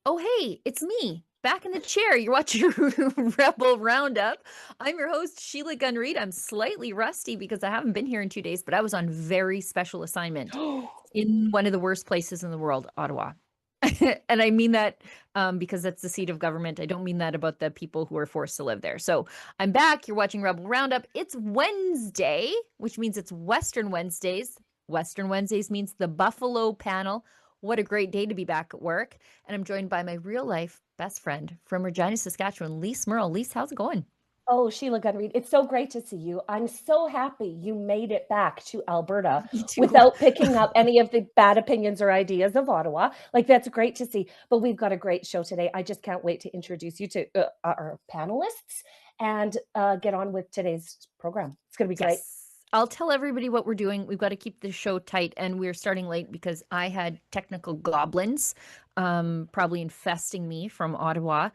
Oh, hey, it's me back in the chair. You're watching Rebel Roundup. I'm your host, Sheila Gunn Reid. I'm slightly rusty because I haven't been here in 2 days, but I was on very special assignment in one of the worst places in the world, Ottawa. And I mean that because that's the seat of government. I don't mean that about the people who are forced to live there. So I'm back. You're watching Rebel Roundup. It's Wednesday, which means it's Western Wednesdays. Western Wednesdays means the Buffalo panel. What a great day to be back at work. And I'm joined by my real life best friend from Regina, Saskatchewan, Lise Merle. Lise, how's it going? Oh, Sheila Gunn Reid, it's so great to see you. I'm so happy you made it back to Alberta Me too. without picking up any of the bad opinions or ideas of Ottawa. Like, that's great to see. But we've got a great show today. I just can't wait to introduce you to our panelists and get on with today's program. It's going to be great. Yes. I'll tell everybody what we're doing. We've got to keep the show tight, and we're starting late because I had technical goblins probably infesting me from Ottawa.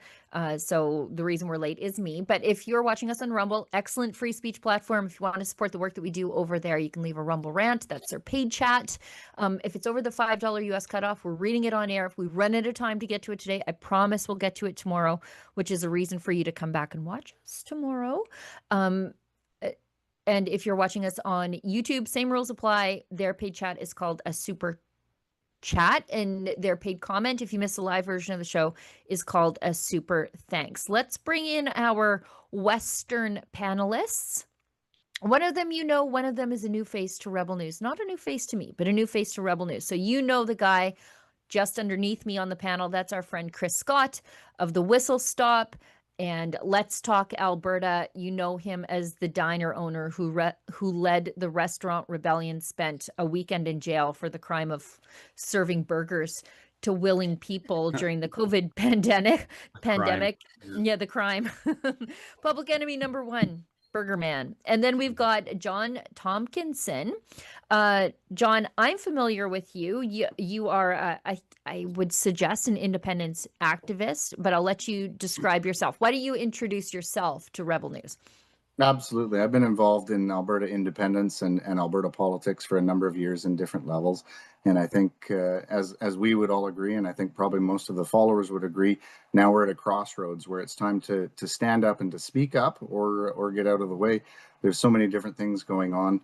So the reason we're late is me. But if you're watching us on Rumble, excellent free speech platform. If you want to support the work that we do over there, you can leave a Rumble rant. That's our paid chat. If it's over the $5 US cutoff, we're reading it on air. If we run out of time to get to it today, I promise we'll get to it tomorrow, which is a reason for you to come back and watch us tomorrow. And if you're watching us on YouTube, same rules apply. Their paid chat is called a super chat, and their paid comment, if you miss the live version of the show, is called a super thanks. Let's bring in our Western panelists. One of them, one of them is a new face to Rebel News. Not a new face to me, but a new face to Rebel News. So you know the guy just underneath me on the panel. That's our friend Chris Scott of the Whistle Stop and Let's Talk Alberta. You know him as the diner owner who led the restaurant rebellion, spent a weekend in jail for the crime of serving burgers to willing people during the COVID pandemic. Yeah, the crime. Public enemy number one, Burger Man. And then we've got John Tomkinson. John, I'm familiar with you. You are, I would suggest, an independence activist, but I'll let you describe yourself. Why don't you introduce yourself to Rebel News? Absolutely. I've been involved in Alberta independence and Alberta politics for a number of years in different levels. And I think as we would all agree, and I think probably most of the followers would agree, now we're at a crossroads where it's time to stand up and to speak up or get out of the way. There's so many different things going on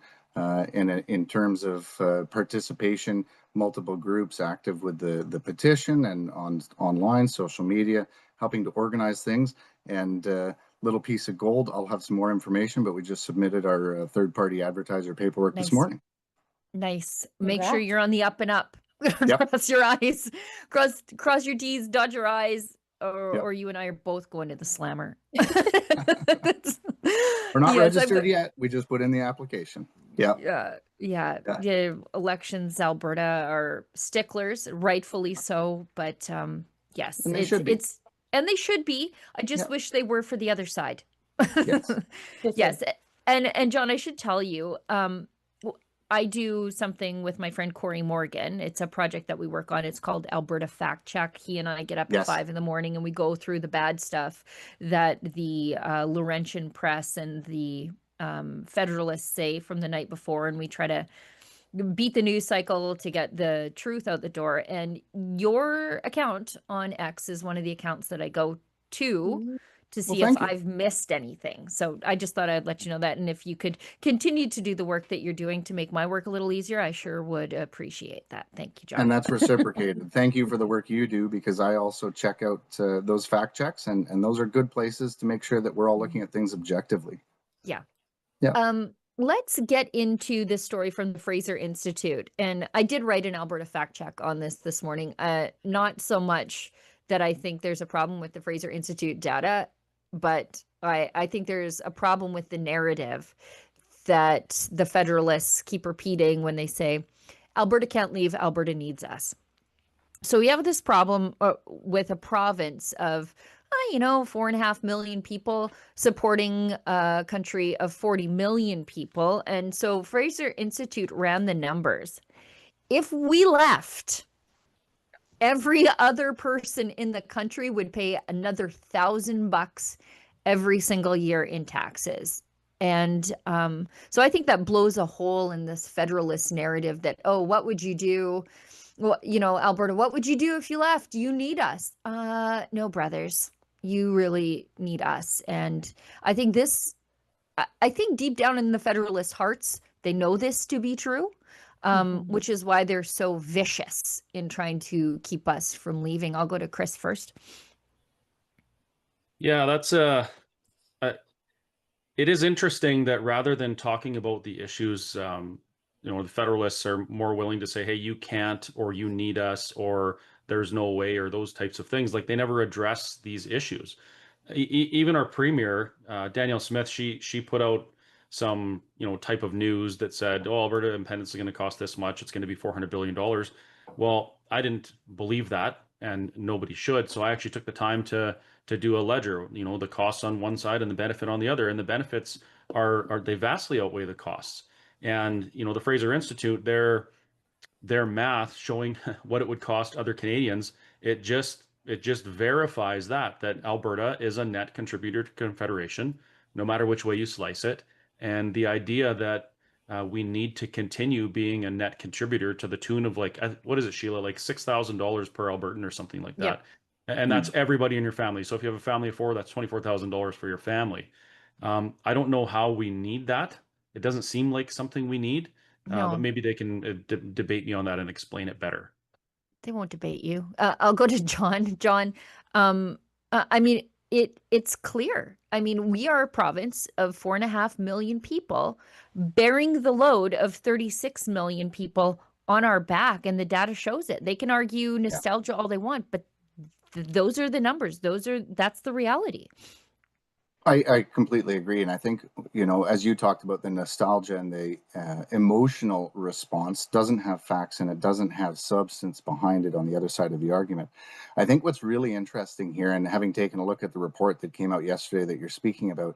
in terms of participation, multiple groups active with the petition and online, social media, helping to organize things. And little piece of gold, I'll have some more information, but we just submitted our third-party advertiser paperwork this morning. Nice. Make sure you're on the up and up. Yep. Cross your eyes, cross your T's, dot your I's, or you and I are both going to the slammer. We're not registered yet. We just put in the application. Yeah. The elections, Alberta are sticklers, rightfully so. But yes, and they should be. And they should be. I just wish they were for the other side. Yes. Yes. And John, I should tell you, I do something with my friend Corey Morgan. It's a project that we work on. It's called Alberta Fact Check. He and I get up at 5 a.m. and we go through the bad stuff that the Laurentian press and the Federalists say from the night before, and we try to beat the news cycle to get the truth out the door. And your account on X is one of the accounts that I go to see if I've missed anything. So I just thought I'd let you know that. And if you could continue to do the work that you're doing to make my work a little easier, I sure would appreciate that. Thank you, John. And that's reciprocated. Thank you for the work you do, because I also check out those fact checks, and those are good places to make sure that we're all looking at things objectively. Yeah. Yeah. Let's get into this story from the Fraser Institute. And I did write an Alberta fact check on this morning. Not so much that I think there's a problem with the Fraser Institute data, but I think there's a problem with the narrative that the Federalists keep repeating when they say, Alberta can't leave, Alberta needs us. So we have this problem with a province of 4.5 million people supporting a country of 40 million people. And so Fraser Institute ran the numbers. If we left, every other person in the country would pay another $1,000 every single year in taxes. And so I think that blows a hole in this Federalist narrative that, what would you do well, you know, Alberta, what would you do if you left? You need us. No, brothers, you really need us. And I think I think deep down in the Federalist hearts, they know this to be true, which is why they're so vicious in trying to keep us from leaving. I'll go to Chris first. Yeah, that's it is interesting that rather than talking about the issues, the Federalists are more willing to say, hey, you can't, or you need us, or there's no way, or those types of things. Like, they never address these issues. Even our premier, Danielle Smith, she put out some, type of news that said, oh, Alberta independence is going to cost this much. It's going to be $400 billion. Well, I didn't believe that, and nobody should. So I actually took the time to do a ledger, the costs on one side and the benefit on the other. And the benefits are they vastly outweigh the costs. And, the Fraser Institute, their math showing what it would cost other Canadians, it just verifies that Alberta is a net contributor to Confederation, no matter which way you slice it. And the idea that we need to continue being a net contributor to the tune of, like, what is it, Sheila, like $6,000 per Albertan or something like that. Yep. And that's everybody in your family. So if you have a family of 4, that's $24,000 for your family. I don't know how we need that. It doesn't seem like something we need, No. but maybe they can debate me on that and explain it better. They won't debate you. I'll go to John. John, I mean, it's clear. I mean, we are a province of 4.5 million people bearing the load of 36 million people on our back, and the data shows it. They can argue nostalgia all they want, but those are the numbers. That's the reality. I completely agree. And I think, as you talked about, the nostalgia and the emotional response doesn't have facts, and it doesn't have substance behind it on the other side of the argument. I think what's really interesting here, and having taken a look at the report that came out yesterday that you're speaking about,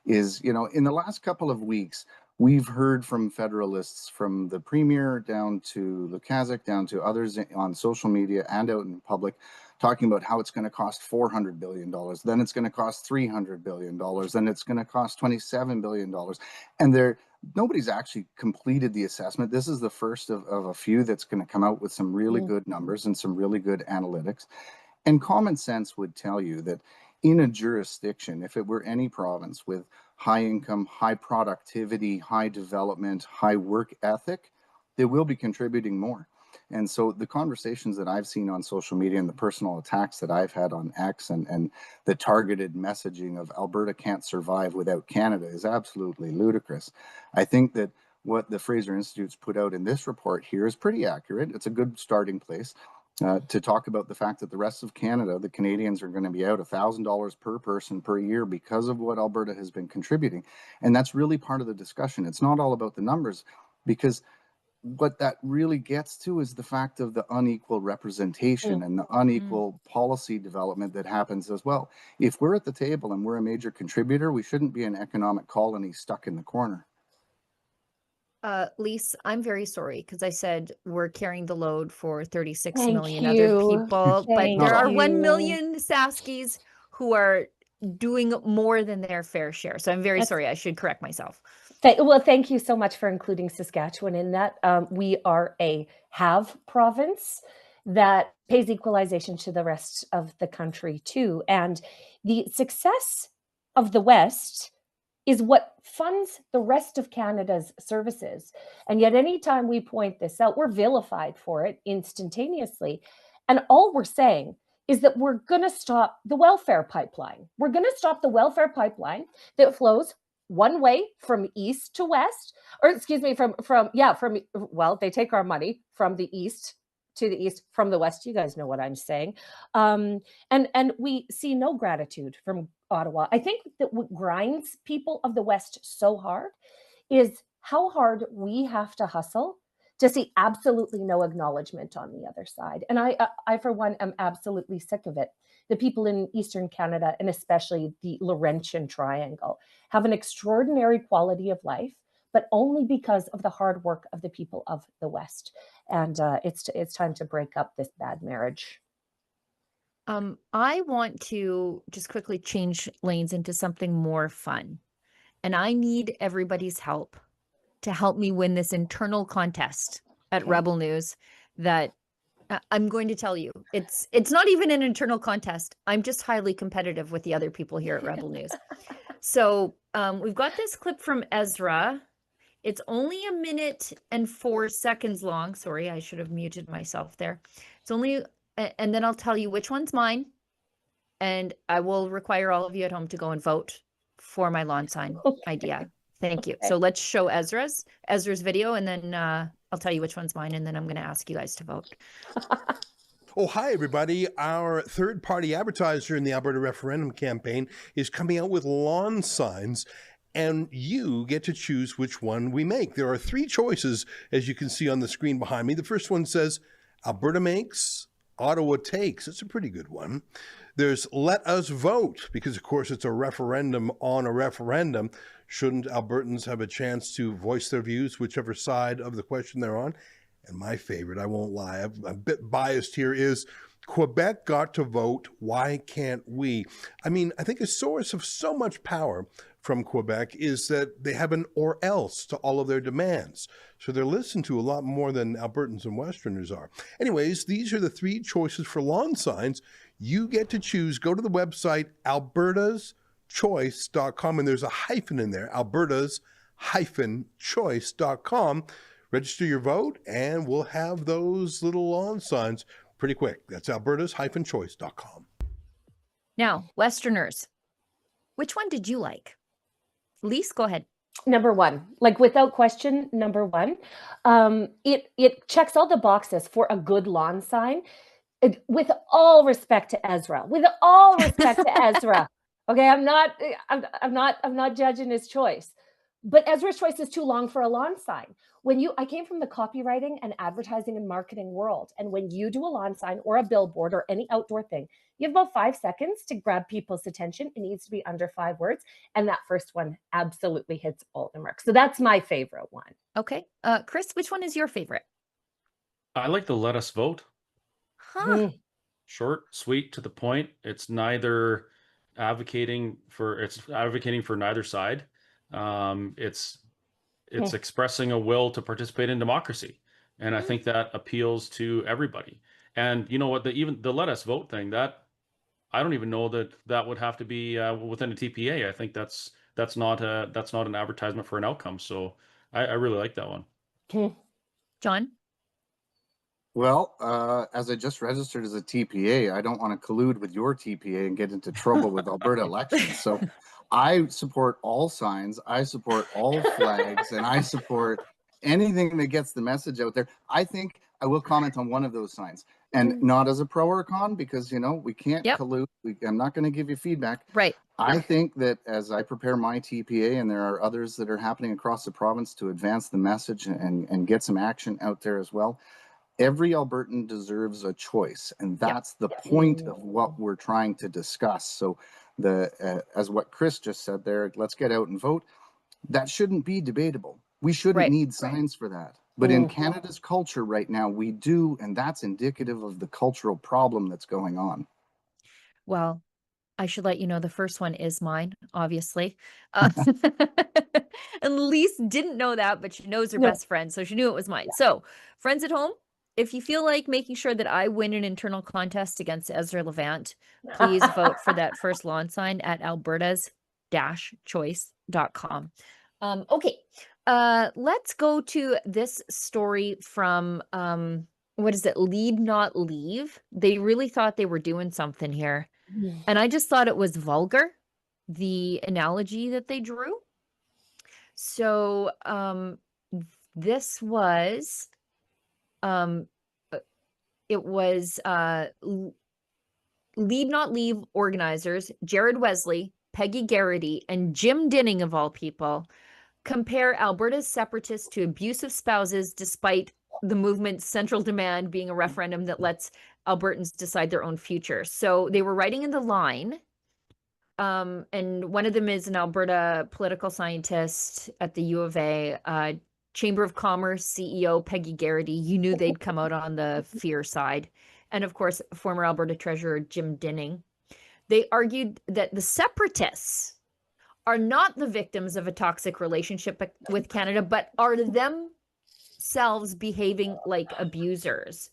is, in the last couple of weeks, we've heard from Federalists, from the Premier down to Lukaszuk, down to others on social media and out in public, talking about how it's going to cost $400 billion, then it's going to cost $300 billion, then it's going to cost $27 billion. And nobody's actually completed the assessment. This is the first of a few that's going to come out with some really good numbers and some really good analytics. And common sense would tell you that in a jurisdiction, if it were any province with high income, high productivity, high development, high work ethic, they will be contributing more. And so the conversations that I've seen on social media and the personal attacks that I've had on X and the targeted messaging of Alberta can't survive without Canada is absolutely ludicrous. I think that what the Fraser Institute's put out in this report here is pretty accurate. It's a good starting place to talk about the fact that the rest of Canada, the Canadians, are going to be out $1,000 per person per year because of what Alberta has been contributing. And that's really part of the discussion. It's not all about the numbers, because what that really gets to is the fact of the unequal representation and the unequal policy development that happens as well. If we're at the table and we're a major contributor, we shouldn't be an economic colony stuck in the corner. Lise, I'm very sorry because I said we're carrying the load for 36 Thank million you. other people, but Thank there are you. 1 million Saskies who are doing more than their fair share. So I'm very sorry. I should correct myself. Well, thank you so much for including Saskatchewan in that. We are a have province that pays equalization to the rest of the country too. And the success of the West is what funds the rest of Canada's services. And yet anytime we point this out, we're vilified for it instantaneously. And all we're saying is that we're going to stop the welfare pipeline. We're going to stop the welfare pipeline that flows one way from east to west, or excuse me, well, they take our money from the east to the east, from the west. You guys know what I'm saying. And we see no gratitude from Ottawa. I think that what grinds people of the West so hard is how hard we have to hustle to see absolutely no acknowledgement on the other side. And I for one, am absolutely sick of it. The people in Eastern Canada, and especially the Laurentian Triangle, have an extraordinary quality of life, but only because of the hard work of the people of the West. And it's time to break up this bad marriage. I want to just quickly change lanes into something more fun. And I need everybody's help to help me win this internal contest at Rebel News that I'm going to tell you, it's not even an internal contest. I'm just highly competitive with the other people here at Rebel News. So we've got this clip from Ezra. It's only 1 minute and 4 seconds long. Sorry, I should have muted myself there. It's only, and then I'll tell you which one's mine. And I will require all of you at home to go and vote for my lawn sign idea. Thank you. So let's show Ezra's video, and then I'll tell you which one's mine, and then I'm going to ask you guys to vote. Oh, hi, everybody. Our third-party advertiser in the Alberta referendum campaign is coming out with lawn signs, and you get to choose which one we make. There are 3 choices, as you can see on the screen behind me. The first one says, Alberta makes, Ottawa takes. It's a pretty good one. There's let us vote, because, of course, it's a referendum on a referendum. Shouldn't Albertans have a chance to voice their views, whichever side of the question they're on? And my favorite, I won't lie, I'm a bit biased here, is Quebec got to vote. Why can't we? I mean, I think a source of so much power from Quebec is that they have an or else to all of their demands. So they're listened to a lot more than Albertans and Westerners are. Anyways, these are the 3 choices for lawn signs. You get to choose. Go to the website, albertaschoice.com, and there's a hyphen in there, albertas-choice.com. Register your vote, and we'll have those little lawn signs pretty quick. That's albertas-choice.com. Now, Westerners, which one did you like? Lise, go ahead. Number 1, like without question, number 1. It checks all the boxes for a good lawn sign. With all respect to Ezra, okay, I'm not judging his choice, but Ezra's choice is too long for a lawn sign. I came from the copywriting and advertising and marketing world, and when you do a lawn sign or a billboard or any outdoor thing, you have about 5 seconds to grab people's attention. It needs to be under 5 words, and that first one absolutely hits all the marks. So that's my favorite one. Okay, Chris, which one is your favorite? I like the let us vote. Huh. Short, sweet, to the point. It's advocating for neither side. It's expressing a will to participate in democracy, and I think that appeals to everybody. And you know what? Even the let us vote thing, that I don't even know that would have to be within a TPA. I think that's not an advertisement for an outcome. So I really like that one. John? Well, as I just registered as a TPA, I don't want to collude with your TPA and get into trouble with Alberta elections. So I support all signs, I support all flags, and I support anything that gets the message out there. I think I will comment on one of those signs, and not as a pro or con, because, we can't collude. I'm not going to give you feedback. Right. I think that as I prepare my TPA, and there are others that are happening across the province to advance the message and get some action out there as well, every Albertan deserves a choice, and that's the point of what we're trying to discuss. So as what Chris just said there, let's get out and vote. That shouldn't be debatable. We shouldn't need signs for that. But in Canada's culture right now, we do, and that's indicative of the cultural problem that's going on. Well, I should let you know the first one is mine, obviously. And Lise didn't know that, but she knows her best friend, so she knew it was mine. So, friends at home, if you feel like making sure that I win an internal contest against Ezra Levant, please vote for that first lawn sign at albertas-choice.com. Okay, let's go to this story from, what is it? Lead Not Leave. They really thought they were doing something here. And I just thought it was vulgar, the analogy that they drew. So this was... it was Lead Not Leave organizers Jared Wesley, Peggy Garrity, and Jim Dinning, of all people, compare Alberta's separatists to abusive spouses, despite the movement's central demand being a referendum that lets Albertans decide their own future. So they were writing in the line, and one of them is an Alberta political scientist at the U of A, Chamber of Commerce CEO Peggy Garrity. You knew they'd come out on the fear side. And of course, former Alberta Treasurer Jim Dinning. They argued that the separatists are not the victims of a toxic relationship with Canada, but are themselves behaving like abusers.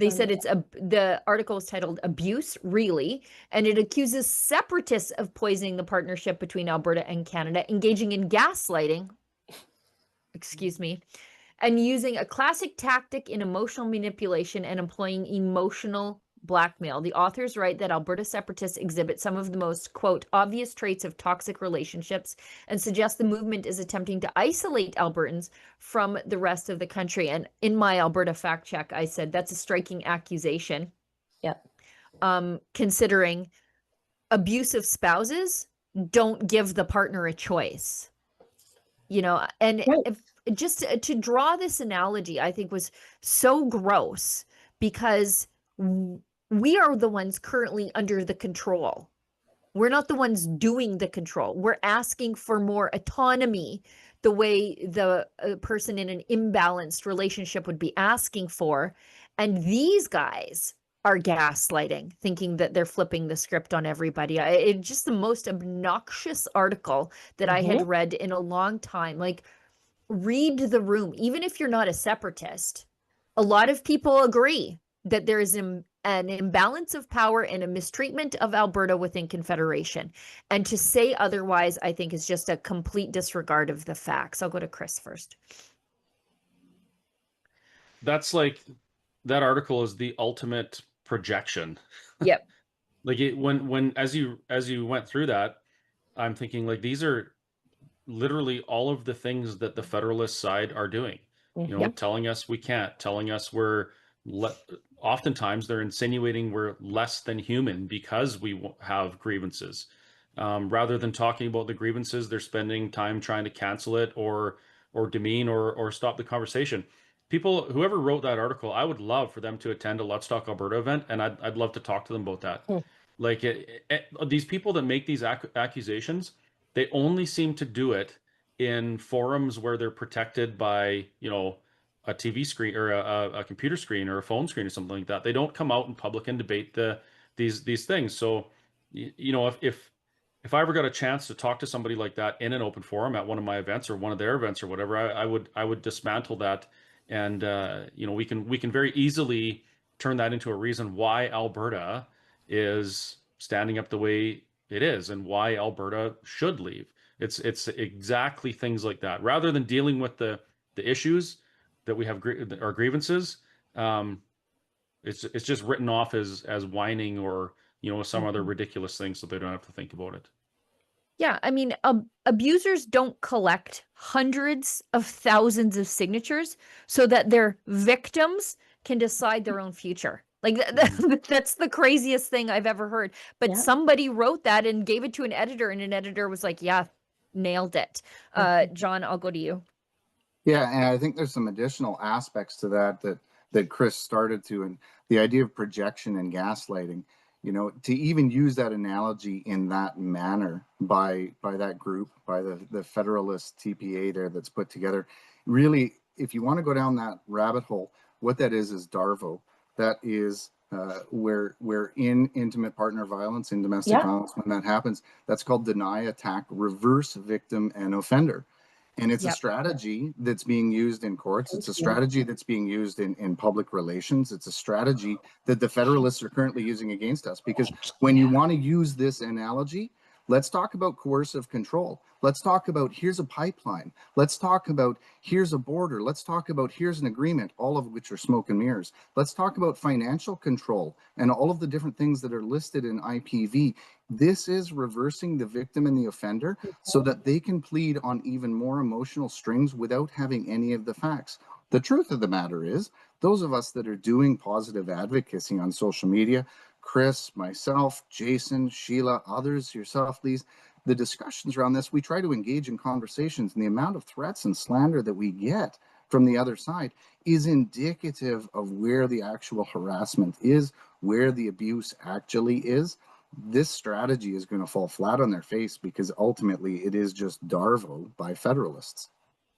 They said the article is titled Abuse, Really, and it accuses separatists of poisoning the partnership between Alberta and Canada, engaging in gaslighting, excuse me, and using a classic tactic in emotional manipulation and employing emotional blackmail. The authors write that Alberta separatists exhibit some of the most, quote, obvious traits of toxic relationships and suggest the movement is attempting to isolate Albertans from the rest of the country. And in my Alberta fact check, I said that's a striking accusation. Yep. Considering abusive spouses don't give the partner a choice. You know, and Right. if, just to draw this analogy, I think was so gross because we are the ones currently under the control. We're not the ones doing the control. We're asking for more autonomy, the way the person in an imbalanced relationship would be asking for. And these guys are gaslighting, thinking that they're flipping the script on everybody. It's just the most obnoxious article that I had read in a long time. Like, read the room. Even if you're not a separatist, a lot of people agree that there is an imbalance of power and a mistreatment of Alberta within Confederation. And to say otherwise, I think, is just a complete disregard of the facts. I'll go to Chris first. That's like, that article is the ultimate projection. Yep. Like when as you went through that, I'm thinking, like, these are literally all of the things that the Federalist side are doing. You know, telling us we can't, telling us oftentimes they're insinuating we're less than human because we have grievances. Rather than talking about the grievances, they're spending time trying to cancel it or demean or stop the conversation. People, whoever wrote that article, I would love for them to attend a Let's Talk Alberta event, and I'd love to talk to them about that. Like, these people that make these accusations, they only seem to do it in forums where they're protected by, you know, a TV screen or a computer screen or a phone screen or something like that. They don't come out in public and debate these things. So, you know, if I ever got a chance to talk to somebody like that in an open forum at one of my events or one of their events or whatever, I would dismantle that. And you know, we can very easily turn that into a reason why Alberta is standing up the way it is and why Alberta should leave. It's exactly things like that. Rather than dealing with the issues that we have, our grievances, it's just written off as whining or, you know, some other ridiculous thing, so they don't have to think about it. Yeah, I mean, abusers don't collect hundreds of thousands of signatures so that their victims can decide their own future. Like, that's the craziest thing I've ever heard. But somebody wrote that and gave it to an editor, and an editor was like, yeah, nailed it. John, I'll go to you. Yeah, and I think there's some additional aspects to that Chris started to, and the idea of projection and gaslighting. You know, to even use that analogy in that manner by that group, by the Federalist TPA there that's put together, really, if you want to go down that rabbit hole, what that is DARVO. That is where in intimate partner violence, in domestic violence, when that happens, that's called deny, attack, reverse victim and offender. And it's a strategy that's being used in courts. It's a strategy that's being used in public relations. It's a strategy that the Federalists are currently using against us. Because when you want to use this analogy, let's talk about coercive control. Let's talk about here's a pipeline. Let's talk about here's a border. Let's talk about here's an agreement, all of which are smoke and mirrors. Let's talk about financial control and all of the different things that are listed in IPV. This is reversing the victim and the offender so that they can plead on even more emotional strings without having any of the facts. The truth of the matter is, those of us that are doing positive advocacy on social media, Chris, myself, Jason, Sheila, others, yourself, Lise, the discussions around this, we try to engage in conversations, and the amount of threats and slander that we get from the other side is indicative of where the actual harassment is, where the abuse actually is. This strategy is going to fall flat on their face because ultimately it is just DARVO by Federalists.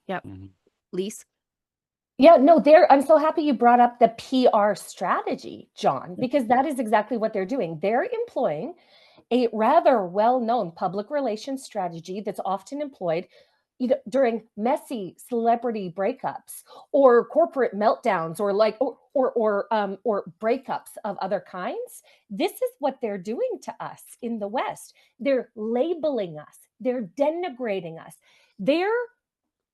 Yep. Lise? Yeah, no, I'm so happy you brought up the PR strategy, John, because that is exactly what they're doing. They're employing a rather well-known public relations strategy that's often employed during messy celebrity breakups or corporate meltdowns or like or breakups of other kinds. This is what they're doing to us in the West. They're labeling us, they're denigrating us, they're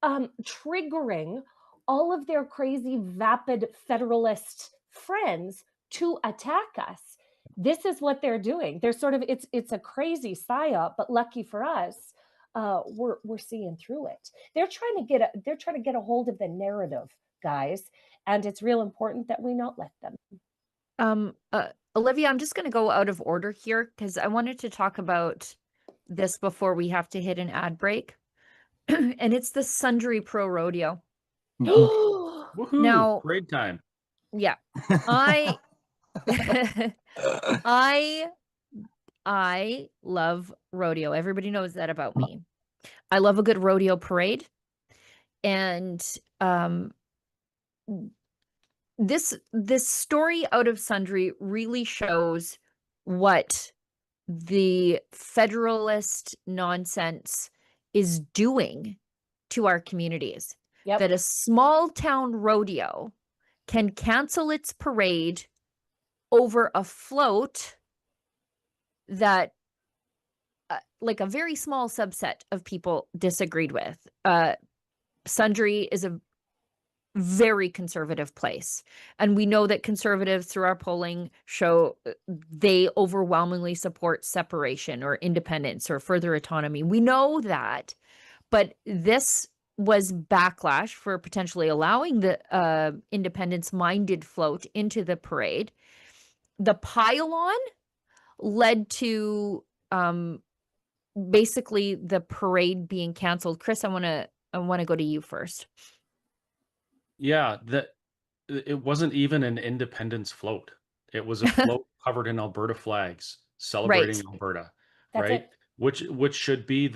triggering all of their crazy vapid federalist friends to attack us. This is what they're doing. They're sort of, it's a crazy psyop, but lucky for us, we're seeing through it. They're trying to get a hold of the narrative, guys, and it's real important that we not let them. Olivia, I'm just going to go out of order here because I wanted to talk about this before we have to hit an ad break. And it's the Sundry Pro Rodeo. Woohoo! Now, Parade time. yeah, I I love rodeo. Everybody knows that about me. I love a good rodeo parade. And this story out of Sundry really shows what the federalist nonsense is doing to our communities. Yep. That a small town rodeo can cancel its parade over a float that like a very small subset of people disagreed with. Sundry is a very conservative place. And we know that conservatives through our polling show they overwhelmingly support separation or independence or further autonomy. We know that, but this was backlash for potentially allowing the independence-minded float into the parade. The pile-on led to basically the parade being canceled. Chris, I want to go to you first. Yeah, it wasn't even an independence float. It was a float covered in Alberta flags celebrating Alberta, That's right? it. Which should be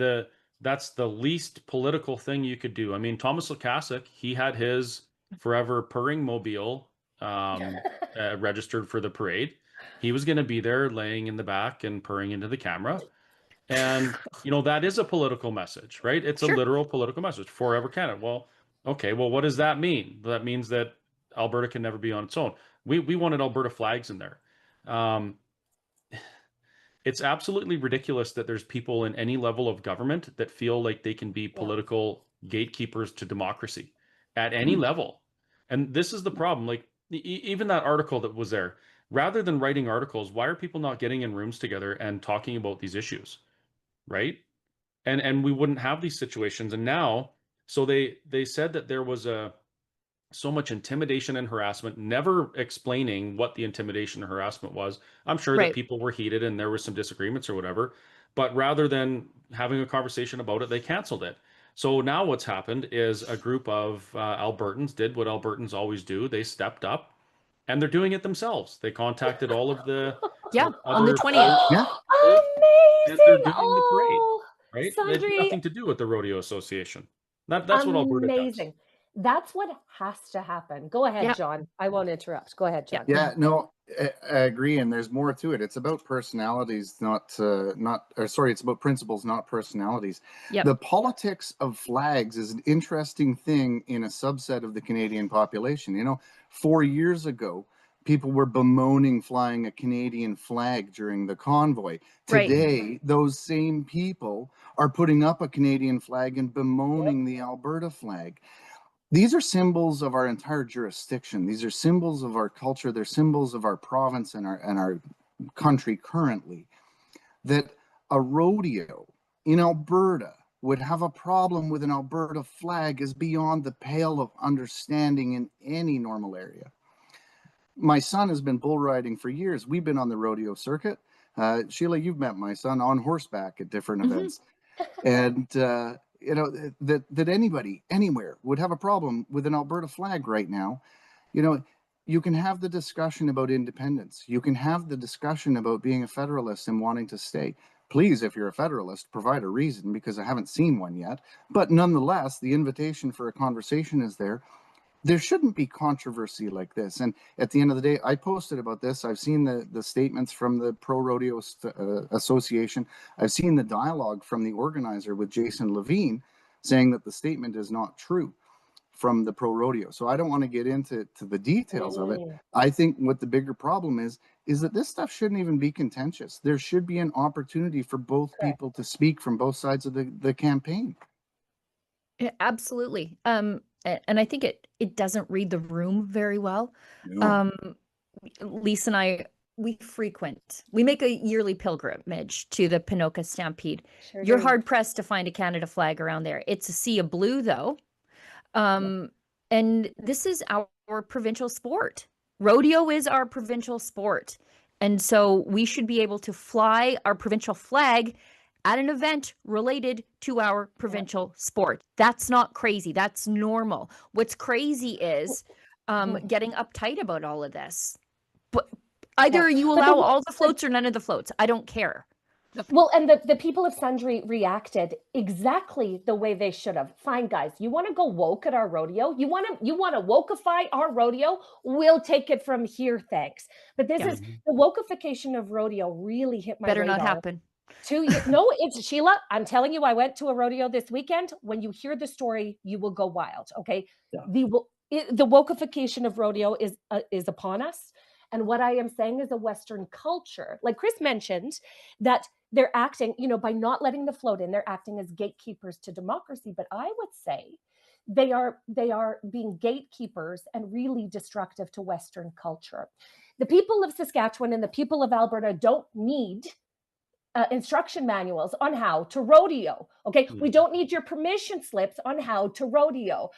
that's the least political thing you could do. I mean, Thomas Lukasik, he had his forever purring mobile registered for the parade. He was going to be there laying in the back and purring into the camera. And, that is a political message, right? It's Sure. a literal political message. Forever Canada. Well, okay, well, what does that mean? That means that Alberta can never be on its own. We wanted Alberta flags in there. It's absolutely ridiculous that there's people in any level of government that feel like they can be political gatekeepers to democracy at any level. And this is the problem. Like even that article that was there, rather than writing articles, why are people not getting in rooms together and talking about these issues? Right? And we wouldn't have these situations. And now, so they said that there was so much intimidation and harassment, never explaining what the intimidation and harassment was. I'm sure that people were heated and there was some disagreements or whatever, but rather than having a conversation about it, they canceled it. So now what's happened is a group of Albertans did what Albertans always do. They stepped up and they're doing it themselves. They contacted all of the on the 20th. Yeah. And they're Amazing. doing the parade, right? It Sundry, had nothing to do with the rodeo association. That's what Alberta does. amazing. That's what has to happen. Go ahead, John. I won't interrupt. Go ahead, John. Yeah, no, I agree, and there's more to it. It's about personalities, it's about principles, not personalities. Yep. The politics of flags is an interesting thing in a subset of the Canadian population. 4 years ago, people were bemoaning flying a Canadian flag during the convoy. Today, those same people are putting up a Canadian flag and bemoaning the Alberta flag. These are symbols of our entire jurisdiction. These are symbols of our culture. They're symbols of our province and our country currently. That a rodeo in Alberta would have a problem with an Alberta flag is beyond the pale of understanding in any normal area. My son has been bull riding for years. We've been on the rodeo circuit. Sheila, you've met my son on horseback at different events. And that anybody anywhere would have a problem with an Alberta flag right now. You can have the discussion about independence. You can have the discussion about being a federalist and wanting to stay. Please, if you're a federalist, provide a reason, because I haven't seen one yet. But nonetheless, the invitation for a conversation is there. There shouldn't be controversy like this. And at the end of the day, I posted about this. I've seen the statements from the Pro Rodeo Association. I've seen the dialogue from the organizer with Jason Levine. saying that the statement is not true from the pro rodeo. So I don't want to get into the details of it. I think what the bigger problem is that this stuff shouldn't even be contentious. There should be an opportunity for both people to speak from both sides of the campaign. Yeah, absolutely. And I think it doesn't read the room very well. No. Lise and I, we make a yearly pilgrimage to the Ponoka Stampede. Sure You're do. hard pressed to find a Canada flag around there. It's a sea of blue, though. And this is our provincial sport. Rodeo is our provincial sport. And so we should be able to fly our provincial flag at an event related to our provincial sport. That's not crazy. That's normal. What's crazy is getting uptight about all of this. But either you allow all the floats or none of the floats. I don't care. Well, and the people of Sundre reacted exactly the way they should have. Fine, guys, you want to go woke at our rodeo? You want to wokeify our rodeo? We'll take it from here, thanks. But this is the wokeification of rodeo really hit my radar. Better not happen. 2 years. No, it's Sheila. I'm telling you, I went to a rodeo this weekend. When you hear the story, you will go wild. Okay, the wokeification of rodeo is upon us. And what I am saying is a Western culture, like Chris mentioned, that they're acting, by not letting the float in, they're acting as gatekeepers to democracy. But I would say they are being gatekeepers and really destructive to Western culture. The people of Saskatchewan and the people of Alberta don't need instruction manuals on how to rodeo. Okay, we don't need your permission slips on how to rodeo.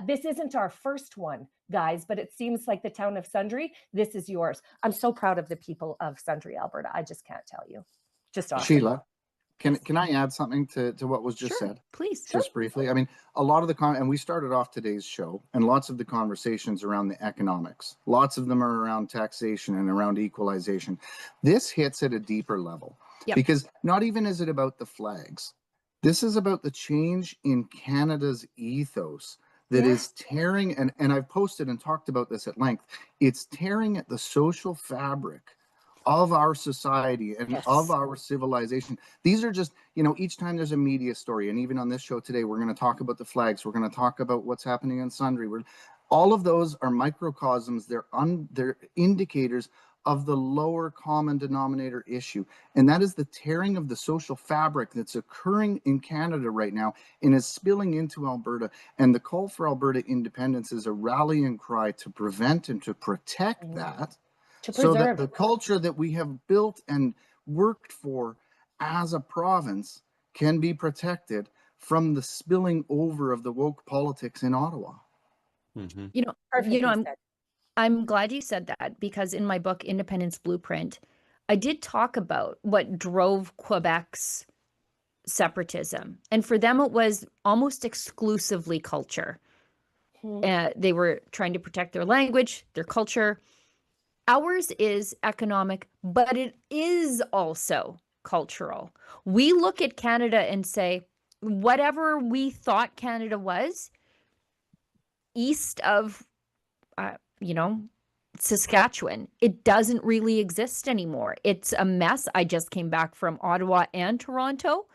This isn't our first one, guys, but it seems like the town of Sundre, this is yours. I'm so proud of the people of Sundre, Alberta. I just can't tell you. Just awesome. Sheila, can I add something to what was just said? Please. Just briefly. I mean, a lot of the and we started off today's show, and lots of the conversations around the economics. Lots of them are around taxation and around equalization. This hits at a deeper level. Yep. Because not even is it about the flags. This is about the change in Canada's ethos that is tearing, and I've posted and talked about this at length, it's tearing at the social fabric of our society and of our civilization. These are just, each time there's a media story, and even on this show today, we're going to talk about the flags. We're going to talk about what's happening in Sundre. All of those are microcosms. They're indicators of the lower common denominator issue. And that is the tearing of the social fabric that's occurring in Canada right now and is spilling into Alberta. And the call for Alberta independence is a rallying cry to prevent and to protect that, so that the culture that we have built and worked for as a province can be protected from the spilling over of the woke politics in Ottawa. I'm glad you said that, because in my book, Independence Blueprint, I did talk about what drove Quebec's separatism. And for them, it was almost exclusively culture. They were trying to protect their language, their culture. Ours is economic, but it is also cultural. We look at Canada and say, whatever we thought Canada was, east of Saskatchewan, it doesn't really exist anymore. It's a mess. I just came back from Ottawa and Toronto,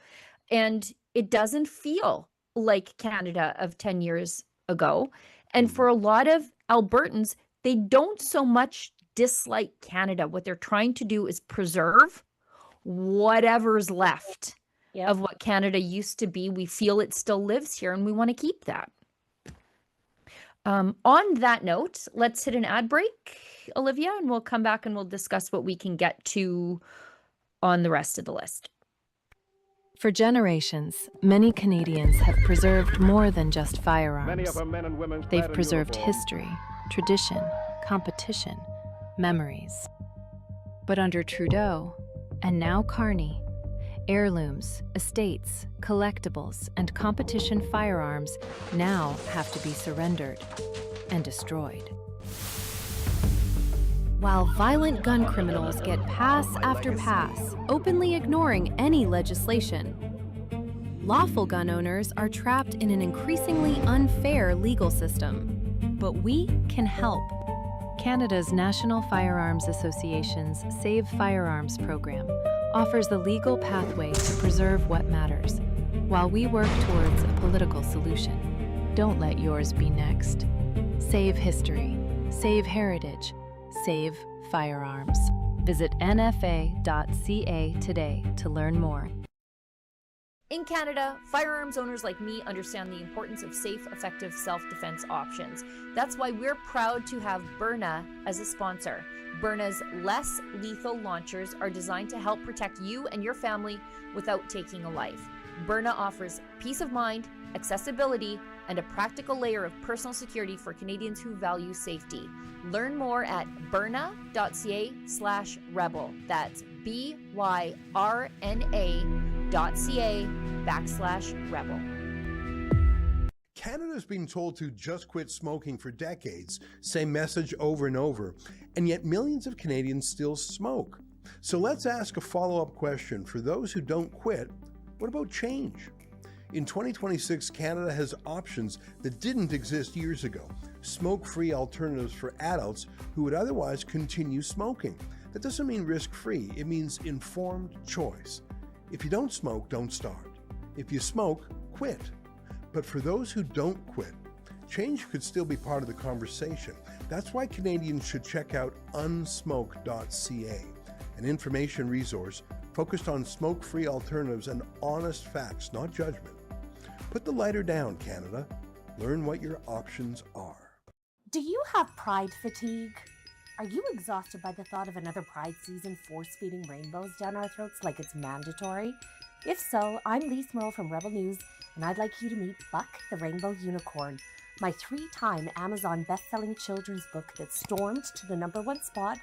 and it doesn't feel like Canada of 10 years ago. And for a lot of Albertans, they don't so much dislike Canada. What they're trying to do is preserve whatever's left of what Canada used to be. We feel it still lives here, and we want to keep that. On that note, let's hit an ad break, Olivia, and we'll come back and we'll discuss what we can get to on the rest of the list. For generations, many Canadians have preserved more than just firearms. Many of our men and women They've preserved history, tradition, competition, memories. But under Trudeau, and now Carney, heirlooms, estates, collectibles, and competition firearms now have to be surrendered and destroyed. While violent gun criminals get pass after pass, openly ignoring any legislation, lawful gun owners are trapped in an increasingly unfair legal system. But we can help. Canada's National Firearms Association's Save Firearms program offers the legal pathway to preserve what matters. while we work towards a political solution. Don't let yours be next. Save history, save heritage, save firearms. Visit nfa.ca today to learn more. In Canada, firearms owners like me understand the importance of safe, effective self-defense options. That's why we're proud to have Byrna as a sponsor. Byrna's less lethal launchers are designed to help protect you and your family without taking a life. Byrna offers peace of mind, accessibility, and a practical layer of personal security for Canadians who value safety. Learn more at byrna.ca/rebel. That's byrna.ca/rebel. Canada's been told to just quit smoking for decades, same message over and over, and yet millions of Canadians still smoke. So let's ask a follow-up question. For those who don't quit, what about change? In 2026, Canada has options that didn't exist years ago. Smoke-free alternatives for adults who would otherwise continue smoking. That doesn't mean risk-free, it means informed choice. If you don't smoke, don't start. If you smoke, quit. But for those who don't quit, change could still be part of the conversation. That's why Canadians should check out unsmoke.ca, an information resource focused on smoke-free alternatives and honest facts, not judgment. Put the lighter down, Canada. Learn what your options are. Do you have pride fatigue? Are you exhausted by the thought of another Pride season force-feeding rainbows down our throats like it's mandatory? If so, I'm Lise Merle from Rebel News, and I'd like you to meet Buck the Rainbow Unicorn, my 3-time Amazon best-selling children's book that stormed to the #1 spot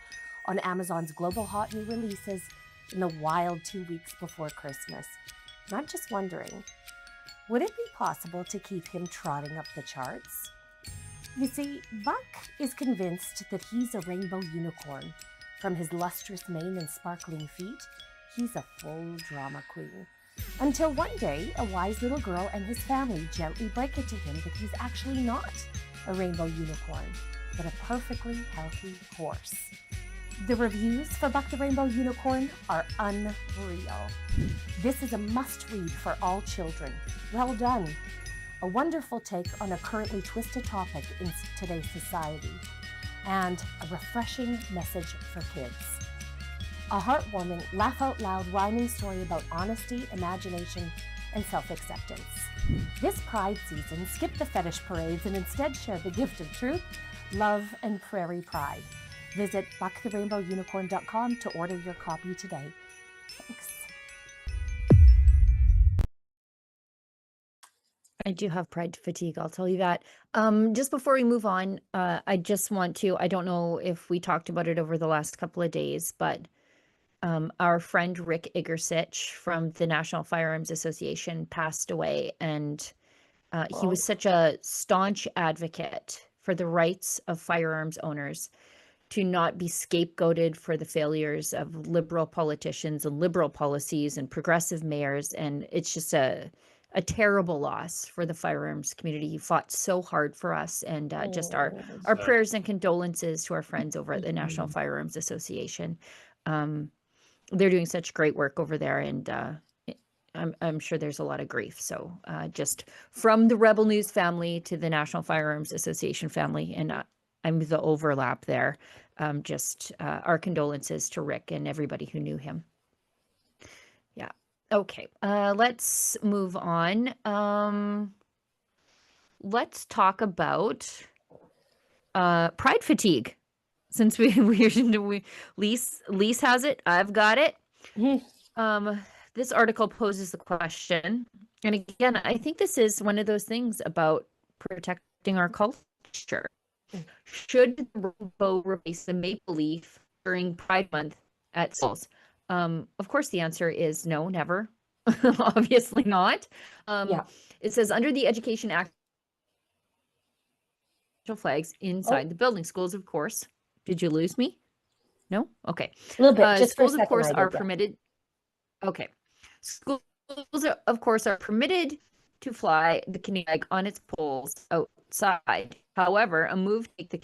on Amazon's global hot new releases in the wild 2 weeks before Christmas. And I'm just wondering, would it be possible to keep him trotting up the charts? You see, Buck is convinced that he's a rainbow unicorn. From his lustrous mane and sparkling feet, he's a full drama queen. Until one day, a wise little girl and his family gently break it to him that he's actually not a rainbow unicorn, but a perfectly healthy horse. The reviews for Buck the Rainbow Unicorn are unreal. This is a must-read for all children. Well done. A wonderful take on a currently twisted topic in today's society, and a refreshing message for kids. A heartwarming, laugh-out-loud rhyming story about honesty, imagination, and self-acceptance. This Pride season, skip the fetish parades and instead share the gift of truth, love, and prairie pride. Visit bucktherainbowunicorn.com to order your copy today. Thanks. I do have pride fatigue, I'll tell you that. Just before we move on, I just want to, I don't know if we talked about it over the last couple of days, but our friend Rick Igersich from the National Firearms Association passed away, and he was such a staunch advocate for the rights of firearms owners to not be scapegoated for the failures of liberal politicians and liberal policies and progressive mayors. And it's just a terrible loss for the firearms community. He fought so hard for us, and just our prayers and condolences to our friends over at the National Firearms Association. They're doing such great work over there, and I'm sure there's a lot of grief. So just from the Rebel News family to the National Firearms Association family, and I'm the overlap there. Just our condolences to Rick and everybody who knew him. Yeah. Okay. Let's move on. Let's talk about pride fatigue. Since we Lise has it, I've got it. This article poses the question, and again, I think this is one of those things about protecting our culture. Should the rainbow replace the maple leaf during Pride Month at schools? Of course, the answer is no, never. Obviously not. It says under the Education Act, flags inside the building. Schools, of course. Did you lose me? No? Okay. A little bit. Just schools, of course, are permitted. Okay. Schools, of course, are permitted to fly the Canadian flag on its poles outside. However, a move to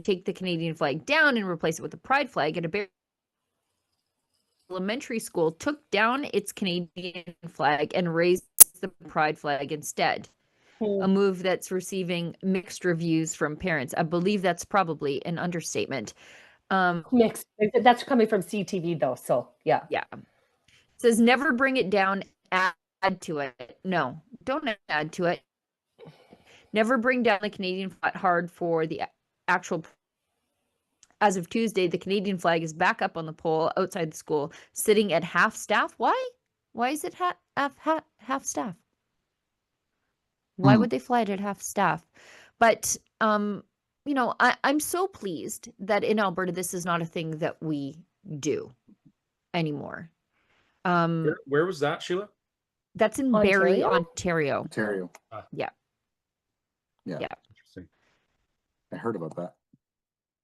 take the Canadian flag down and replace it with a pride flag at a elementary school took down its Canadian flag and raised the pride flag instead. Hmm. A move that's receiving mixed reviews from parents. I believe that's probably an understatement. Mixed. That's coming from CTV though, so yeah. Yeah. It says never bring it down, add to it. No, don't add to it. Never bring down the Canadian flag hard for the actual. As of Tuesday, the Canadian flag is back up on the pole outside the school, sitting at half staff. Why? Why is it half staff? Why would they fly it at half staff? But you know, I'm so pleased that in Alberta this is not a thing that we do anymore. Where was that, Sheila? That's in Barrie, Ontario? Ontario. Yeah. Interesting. I heard about that.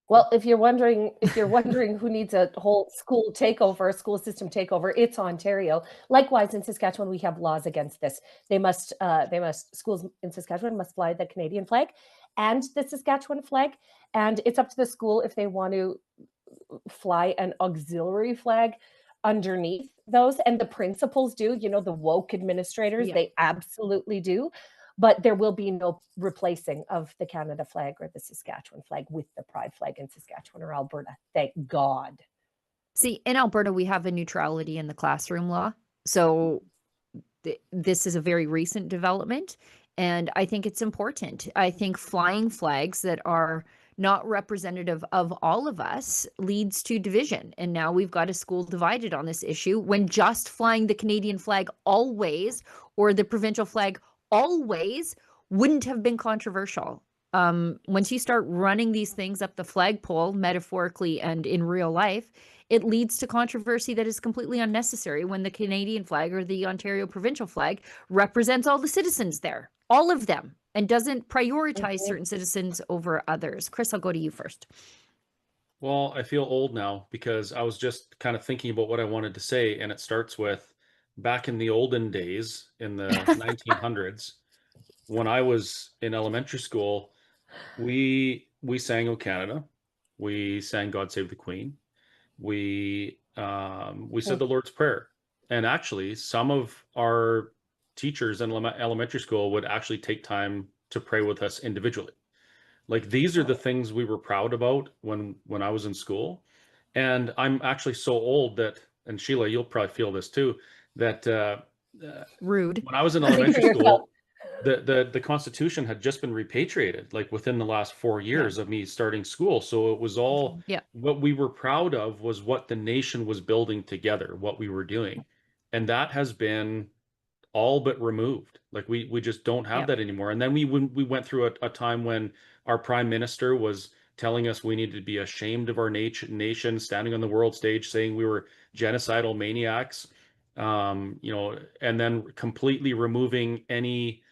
Well, if you're wondering who needs a whole school takeover, a school system takeover, it's Ontario. Likewise, in Saskatchewan, we have laws against this. Schools in Saskatchewan must fly the Canadian flag and the Saskatchewan flag, and it's up to the school if they want to fly an auxiliary flag underneath those. And the principals do, you know, the woke administrators, they absolutely do. But there will be no replacing of the Canada flag or the Saskatchewan flag with the pride flag in Saskatchewan or Alberta. Thank God. See, in Alberta, we have a neutrality in the classroom law. So this is a very recent development. And I think it's important. I think flying flags that are not representative of all of us leads to division. And now we've got a school divided on this issue when just flying the Canadian flag always or the provincial flag always wouldn't have been controversial. Once you start running these things up the flagpole, metaphorically and in real life, it leads to controversy that is completely unnecessary when the Canadian flag or the Ontario provincial flag represents all the citizens there, all of them, and doesn't prioritize certain citizens over others. Chris, I'll go to you first. Well, I feel old now because I was just kind of thinking about what I wanted to say, and it starts with back in the olden days in the 1900s, when I was in elementary school, we sang O Canada, we sang God Save the Queen, we said the Lord's Prayer, and actually some of our teachers in elementary school would actually take time to pray with us individually. Like these are the things we were proud about when I was in school. And I'm actually so old that, and Sheila, you'll probably feel this too, that rude. When I was in elementary school, the Constitution had just been repatriated, like within the last 4 years of me starting school. So it was all what we were proud of was what the nation was building together, what we were doing. And that has been all but removed. Like we just don't have that anymore. And then we went through a time when our prime minister was telling us we needed to be ashamed of our nation, standing on the world stage saying we were genocidal maniacs, you know, and then completely removing any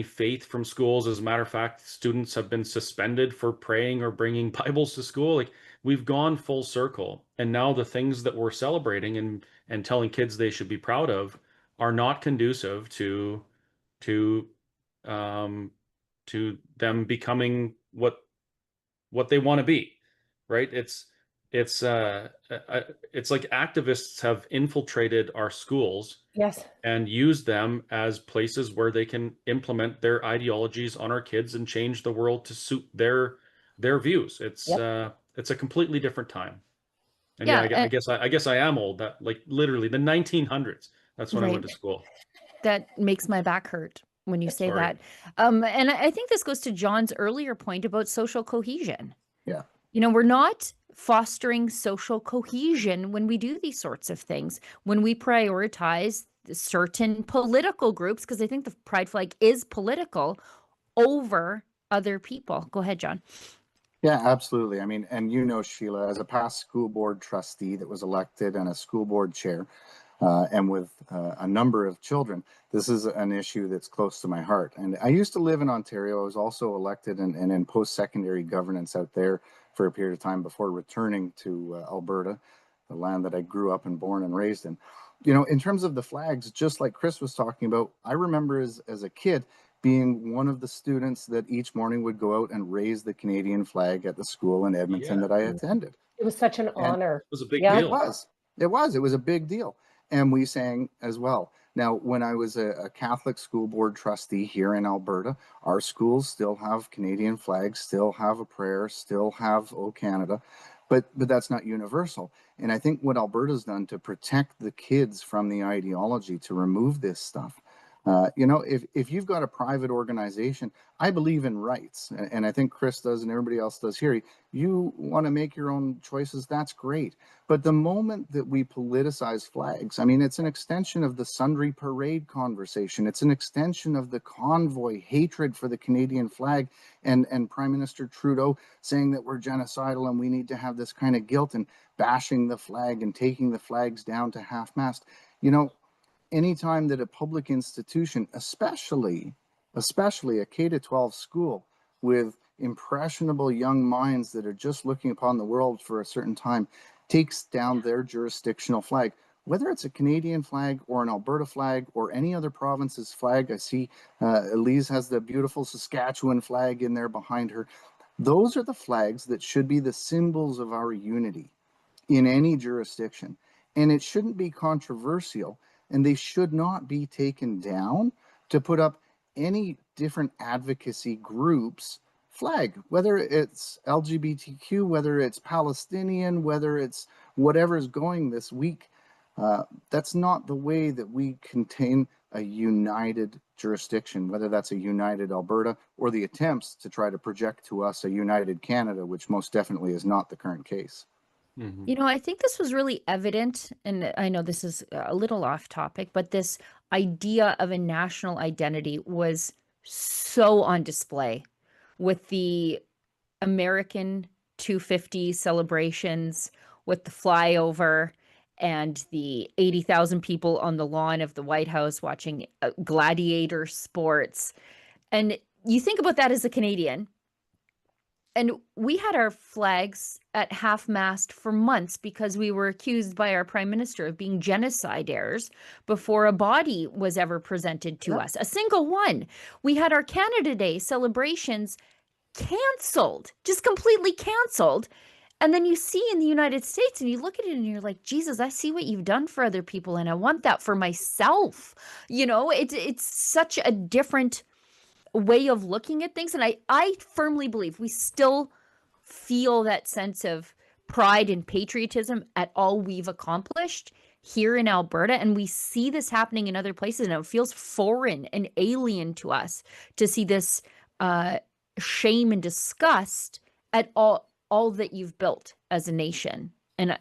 faith from schools. As a matter of fact, students have been suspended for praying or bringing Bibles to school. Like we've gone full circle. And now the things that we're celebrating and telling kids they should be proud of are not conducive to them becoming what they want to be, right? It's like activists have infiltrated our schools, and used them as places where they can implement their ideologies on our kids and change the world to suit their views. It's a completely different time. And I guess I am old. That like literally the 1900s. That's when I went to school. That makes my back hurt when you say that. And I think this goes to John's earlier point about social cohesion. Yeah. You know, we're not fostering social cohesion when we do these sorts of things, when we prioritize certain political groups, because I think the pride flag is political, over other people. Go ahead, John. Yeah, absolutely. I mean, and you know, Sheila, as a past school board trustee that was elected and a school board chair, and with a number of children, this is an issue that's close to my heart. And I used to live in Ontario. I was also elected and in post-secondary governance out there for a period of time before returning to Alberta, the land that I grew up and born and raised in. You know, in terms of the flags, just like Chris was talking about, I remember as a kid being one of the students that each morning would go out and raise the Canadian flag at the school in Edmonton that I attended. It was such an honor. It was a big deal. It was a big deal. and we sang as well. Now, when I was a Catholic school board trustee here in Alberta, our schools still have Canadian flags, still have a prayer, still have O Canada, but that's not universal. And I think what Alberta's done to protect the kids from the ideology, to remove this stuff, if you've got a private organization, I believe in rights, and I think Chris does and everybody else does here. You want to make your own choices, that's great. But the moment that we politicize flags, I mean, it's an extension of the Sundry Parade conversation. It's an extension of the convoy hatred for the Canadian flag, and Prime Minister Trudeau saying that we're genocidal and we need to have this kind of guilt, and bashing the flag and taking the flags down to half-mast. Anytime that a public institution, especially a K-12 school with impressionable young minds that are just looking upon the world for a certain time, takes down their jurisdictional flag, whether it's a Canadian flag or an Alberta flag or any other province's flag. I see Lise has the beautiful Saskatchewan flag in there behind her. Those are the flags that should be the symbols of our unity in any jurisdiction. And it shouldn't be controversial, and they should not be taken down to put up any different advocacy groups' flag, whether it's LGBTQ, whether it's Palestinian, whether it's whatever is going this week. That's not the way that we contain a united jurisdiction, whether that's a united Alberta or the attempts to try to project to us a united Canada, which most definitely is not the current case. Mm-hmm. I think this was really evident, and I know this is a little off topic, but this idea of a national identity was so on display with the American 250 celebrations, with the flyover, and the 80,000 people on the lawn of the White House watching gladiator sports. And you think about that as a Canadian, and we had our flags at half-mast for months because we were accused by our prime minister of being genocidaires before a body was ever presented to us, a single one. We had our Canada Day celebrations canceled, just completely canceled. And then you see in the United States and you look at it and you're like, Jesus, I see what you've done for other people and I want that for myself. It's such a different way of looking at things. And I firmly believe we still feel that sense of pride and patriotism at all we've accomplished here in Alberta. And we see this happening in other places, and it feels foreign and alien to us to see this shame and disgust at all that you've built as a nation. And,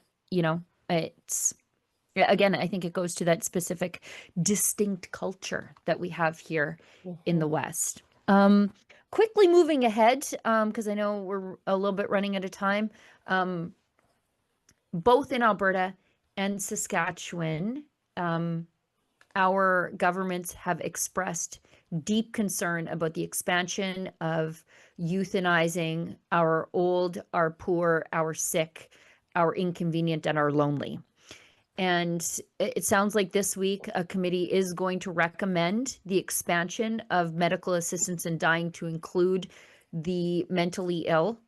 it's, again, I think it goes to that specific distinct culture that we have here in the West. Quickly moving ahead, because I know we're a little bit running out of time. Both in Alberta and Saskatchewan, our governments have expressed deep concern about the expansion of euthanizing our old, our poor, our sick, our inconvenient, and our lonely. And it sounds like this week a committee is going to recommend the expansion of medical assistance in dying to include the mentally ill,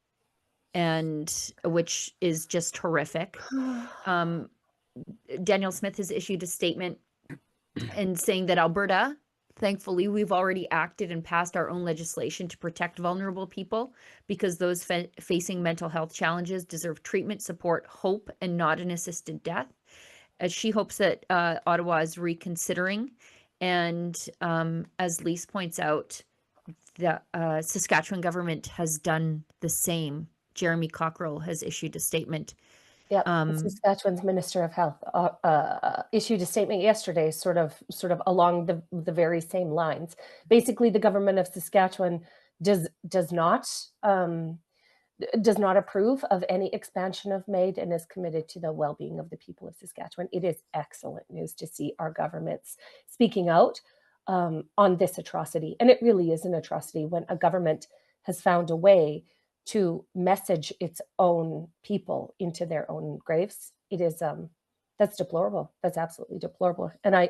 and which is just horrific. Danielle Smith has issued a statement and saying that Alberta, thankfully, we've already acted and passed our own legislation to protect vulnerable people, because those facing mental health challenges deserve treatment, support, hope, and not an assisted death. As she hopes that Ottawa is reconsidering. And as Lise points out, the Saskatchewan government has done the same. Jeremy Cockrell has issued a statement. Yeah, Saskatchewan's Minister of Health issued a statement yesterday, sort of along the very same lines. Basically, the government of Saskatchewan does not approve of any expansion of MAID and is committed to the well-being of the people of Saskatchewan. It is excellent news to see our governments speaking out on this atrocity. And it really is an atrocity when a government has found a way to message its own people into their own graves. It is that's deplorable. That's absolutely deplorable. And I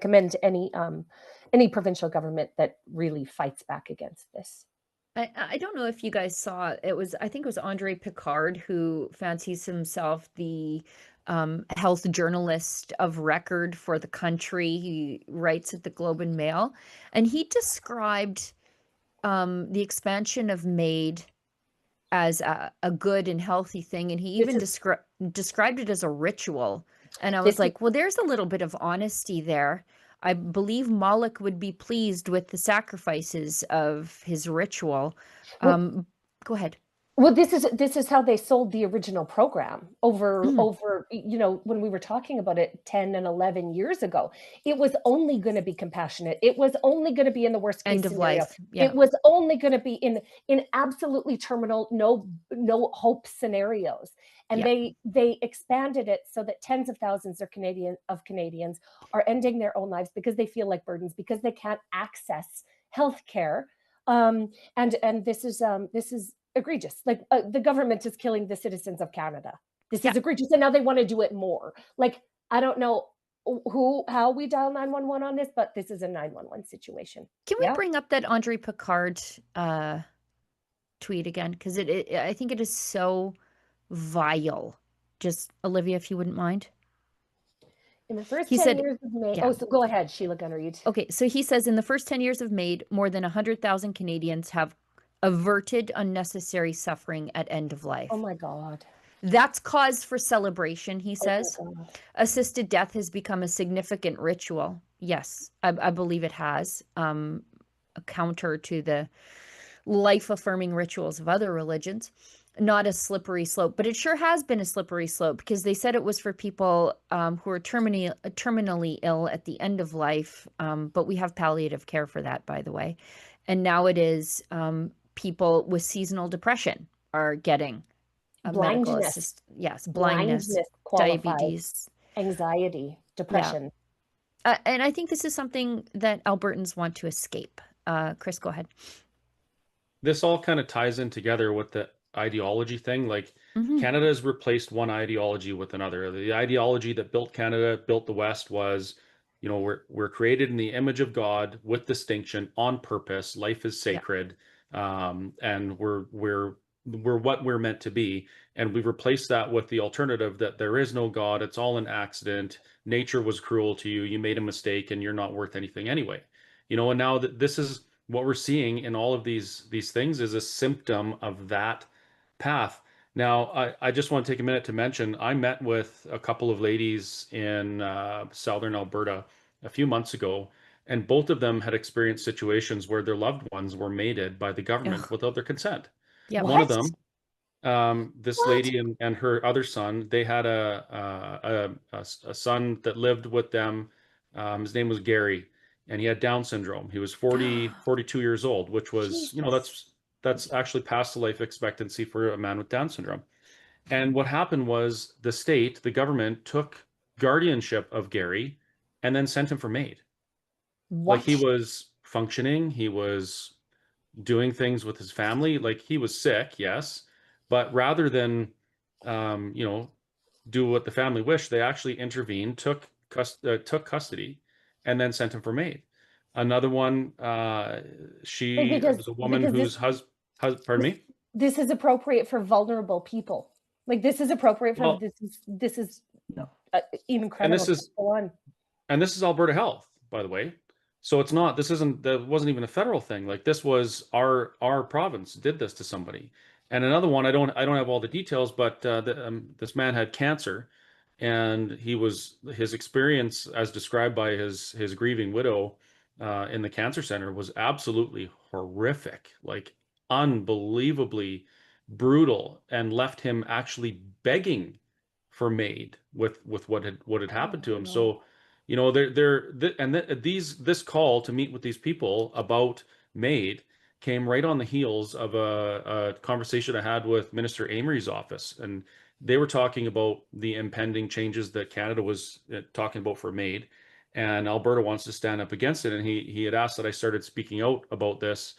commend any provincial government that really fights back against this. I don't know if you guys saw, I think it was Andre Picard who fancies himself the health journalist of record for the country. He writes at the Globe and Mail, and he described the expansion of MAID as a good and healthy thing, and he even described it as a ritual. And I was like, well, there's a little bit of honesty there. I believe Moloch would be pleased with the sacrifices of his ritual. Go ahead. Well, this is how they sold the original program over, you know, when we were talking about it 10 and 11 years ago. It was only going to be compassionate. It was only going to be in the worst case End of scenario. life. Yeah. It was only going to be in absolutely terminal, no hope scenarios. And they expanded it so that tens of thousands of Canadians are ending their own lives because they feel like burdens, because they can't access health care. And this is egregious. Like the government is killing the citizens of Canada. This is egregious, and now they want to do it more. Like, I don't know how we dial 911 on this, but this is a 911 situation. Can we bring up that Andre Picard tweet again? Because I think it is so vile. Just, Olivia, if you wouldn't mind. In the first 10 years of MAID, so go ahead, Sheila Gunn, read. Okay, so he says, in the first 10 years of MAID, more than 100,000 Canadians have averted unnecessary suffering at end of life. Oh my God. That's cause for celebration, he says. Assisted death has become a significant ritual. Yes, I believe it has. A counter to the life-affirming rituals of other religions. Not a slippery slope, but it sure has been a slippery slope, because they said it was for people who are terminally ill at the end of life. But we have palliative care for that, by the way. And now it is people with seasonal depression are getting medical assist. Yes, blindness, diabetes, anxiety, depression. Yeah. And I think this is something that Albertans want to escape. Chris, go ahead. This all kind of ties in together with the ideology thing. Like, Canada has replaced one ideology with another. The ideology that built Canada, built the West, was, you know, we're created in the image of God with distinction, on purpose. Life is sacred, and we're what we're meant to be. And we've replaced that with the alternative that there is no God. It's all an accident. Nature was cruel to you. You made a mistake, and you're not worth anything anyway. You know, and now that this is what we're seeing in all of these things is a symptom of that path. Now, I just want to take a minute to mention, I met with a couple of ladies in southern Alberta a few months ago, and both of them had experienced situations where their loved ones were mated by the government without their consent. Yeah. One of them, this lady and her other son, they had a son that lived with them. His name was Gary, and he had Down syndrome. He was 42 years old, which was, you know, that's actually past the life expectancy for a man with Down syndrome. And what happened was the government took guardianship of Gary and then sent him for MAID. Like, he was functioning, he was doing things with his family. Like, he was sick, yes, but rather than, you know, do what the family wished, they actually intervened, took custody, and then sent him for MAID. Another one, was a woman whose husband. Pardon me? This is appropriate for vulnerable people. Like, this is appropriate for this is even criminal. And this is Alberta Health, by the way. So it's not. That wasn't even a federal thing. Like, this was our province did this to somebody. And another one, I don't have all the details, but this man had cancer, and his experience, as described by his grieving widow in the cancer center, was absolutely horrific. Like, unbelievably brutal, and left him actually begging for MAID with what had happened to him. So, you know, this call to meet with these people about MAID came right on the heels of a conversation I had with Minister Amory's office, and they were talking about the impending changes that Canada was talking about for MAID, and Alberta wants to stand up against it. And he had asked that I started speaking out about this,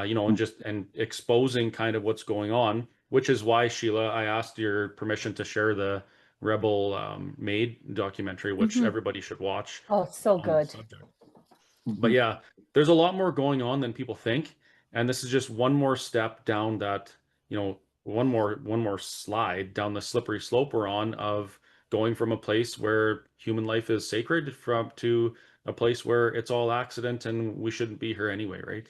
you know, and exposing kind of what's going on, which is why, Sheila, I asked your permission to share the Rebel MAID documentary, which everybody should watch. Oh, so good. But yeah, there's a lot more going on than people think, and this is just one more step down that, you know, one more slide down the slippery slope we're on of going from a place where human life is sacred to a place where it's all accident and we shouldn't be here anyway, right?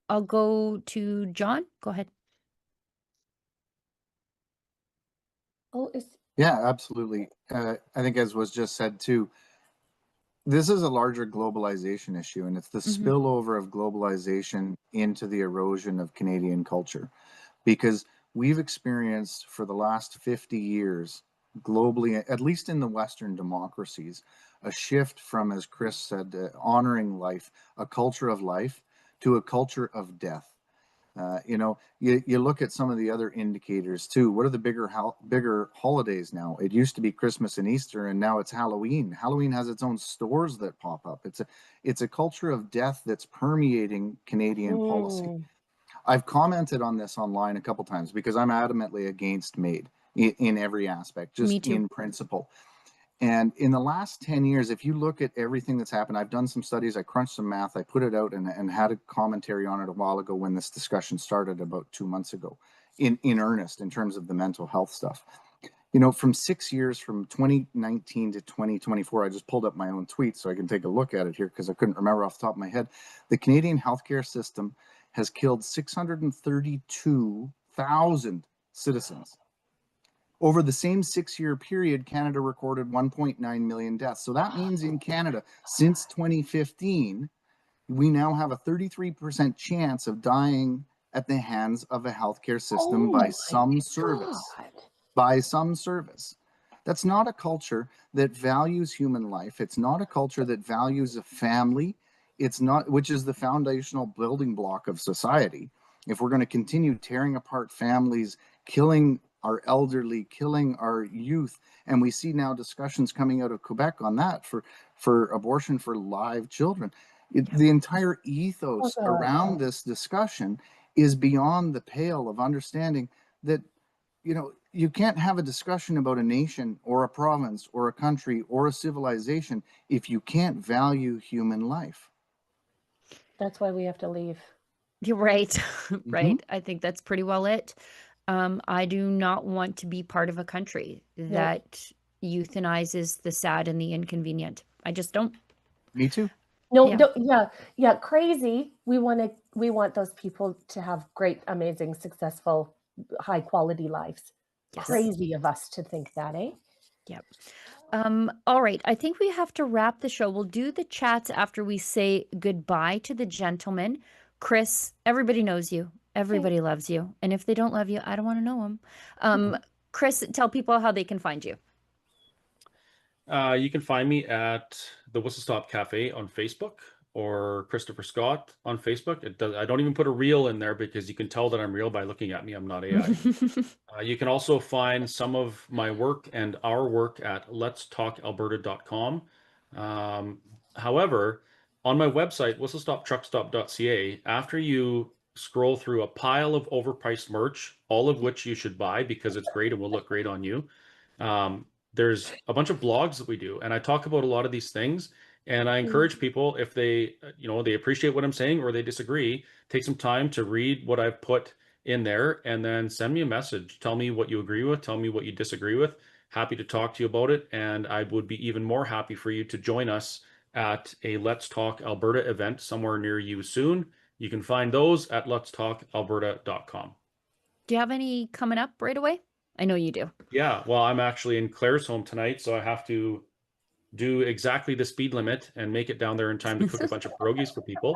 I'll go to John. Go ahead. Yeah, absolutely. I think, as was just said too, this is a larger globalization issue, and it's the spillover of globalization into the erosion of Canadian culture, because we've experienced for the last 50 years globally, at least in the Western democracies, a shift from, as Chris said, honoring life, a culture of life, to a culture of death. You look at some of the other indicators too. What are the bigger holidays now? It used to be Christmas and Easter, and now it's Halloween. Halloween has its own stores that pop up. It's a culture of death that's permeating Canadian policy. I've commented on this online a couple times because I'm adamantly against MAID in every aspect, just in principle. And in the last 10 years, if you look at everything that's happened, I've done some studies, I crunched some math, I put it out and had a commentary on it a while ago when this discussion started about 2 months ago, in earnest, in terms of the mental health stuff. From 6 years, from 2019 to 2024, I just pulled up my own tweet so I can take a look at it here because I couldn't remember off the top of my head. The Canadian healthcare system has killed 632,000 citizens. Over the same 6-year period, Canada recorded 1.9 million deaths. So that means in Canada, since 2015, we now have a 33% chance of dying at the hands of a healthcare system by some service. By some service. That's not a culture that values human life. It's not a culture that values a family. It's not, which is the foundational building block of society. If we're going to continue tearing apart families, killing our elderly, killing our youth, and we see now discussions coming out of Quebec on that for abortion for live children. The entire ethos around this discussion is beyond the pale of understanding that, you can't have a discussion about a nation or a province or a country or a civilization if you can't value human life. That's why we have to leave. You're right. Right. I think that's pretty well it. I do not want to be part of a country that euthanizes the sad and the inconvenient. I just don't. Me too. Yeah, crazy. We want those people to have great, amazing, successful, high quality lives. Yes. Crazy of us to think that, eh? Yep. All right. I think we have to wrap the show. We'll do the chats after we say goodbye to the gentlemen. Chris, everybody knows you. Everybody loves you. And if they don't love you, I don't want to know them. Chris, tell people how they can find you. You can find me at the Whistle Stop Cafe on Facebook, or Christopher Scott on Facebook. I don't even put a reel in there because you can tell that I'm real by looking at me. I'm not AI. You can also find some of my work and our work at letstalkalberta.com. However, on my website, whistlestoptruckstop.ca, after you scroll through a pile of overpriced merch, all of which you should buy because it's great and will look great on you, there's a bunch of blogs that we do, and I talk about a lot of these things. And I encourage people, if they, they appreciate what I'm saying or they disagree, take some time to read what I've put in there and then send me a message. Tell me what you agree with. Tell me what you disagree with. Happy to talk to you about it. And I would be even more happy for you to join us at a Let's Talk Alberta event somewhere near you soon. You can find those at letstalkalberta.com. Do you have any coming up right away? I know you do. Yeah. Well, I'm actually in Claire's home tonight, so I have to do exactly the speed limit and make it down there in time to cook a bunch of pierogies for people.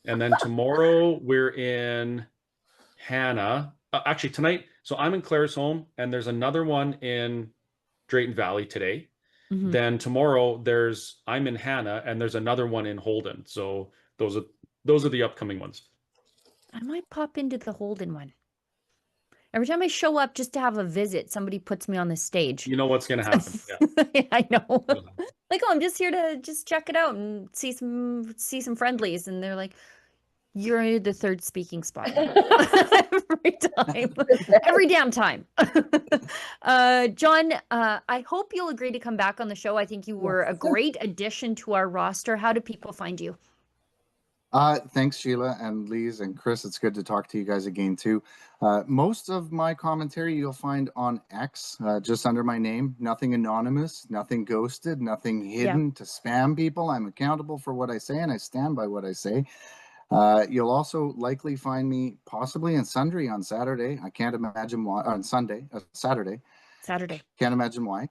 And then tomorrow we're in Hannah. Actually tonight, so I'm in Claire's home and there's another one in Drayton Valley today. Then tomorrow I'm in Hannah and there's another one in Holden. So those are the upcoming ones. I might pop into the Holden one. Every time I show up just to have a visit, somebody puts me on the stage. You know what's going to happen. Yeah. I know. Like, I'm just here to just check it out and see some friendlies. And they're like, you're the third speaking spot. Every time. Every damn time. John, I hope you'll agree to come back on the show. I think you were a great addition to our roster. How do people find you? Thanks, Sheila and Lise and Chris. It's good to talk to you guys again, too. Most of my commentary you'll find on X, just under my name. Nothing anonymous, nothing ghosted, nothing hidden to spam people. I'm accountable for what I say, and I stand by what I say. You'll also likely find me possibly in Sundry on Saturday. I can't imagine why. On Sunday, Saturday. Can't imagine why.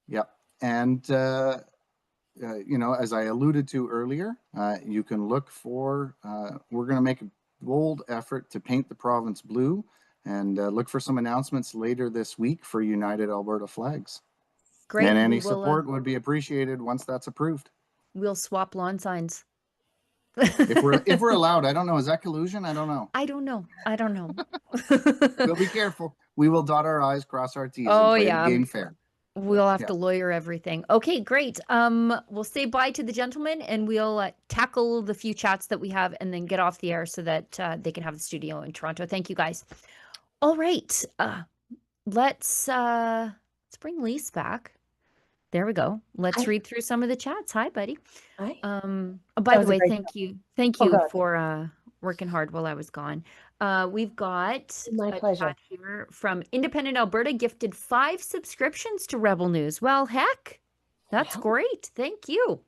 Yep. And as I alluded to earlier, you can look for, we're going to make a bold effort to paint the province blue, and look for some announcements later this week for United Alberta flags. Great. And any support would be appreciated once that's approved. We'll swap lawn signs. if we're allowed. I don't know. Is that collusion? I don't know. I don't know. We'll be careful. We will dot our I's, cross our T's, and play the game fair. We'll have to lawyer everything. Okay, great. We'll say bye to the gentlemen, and we'll tackle the few chats that we have and then get off the air so that they can have the studio in Toronto. Thank you, guys. All right. Let's bring Lise back. There we go. Let's read through some of the chats. Hi, buddy. Hi. By the way, thank you for working hard while I was gone. We've got my pleasure here from Independent Alberta, gifted 5 subscriptions to Rebel News. Well, heck, that's great. Thank you.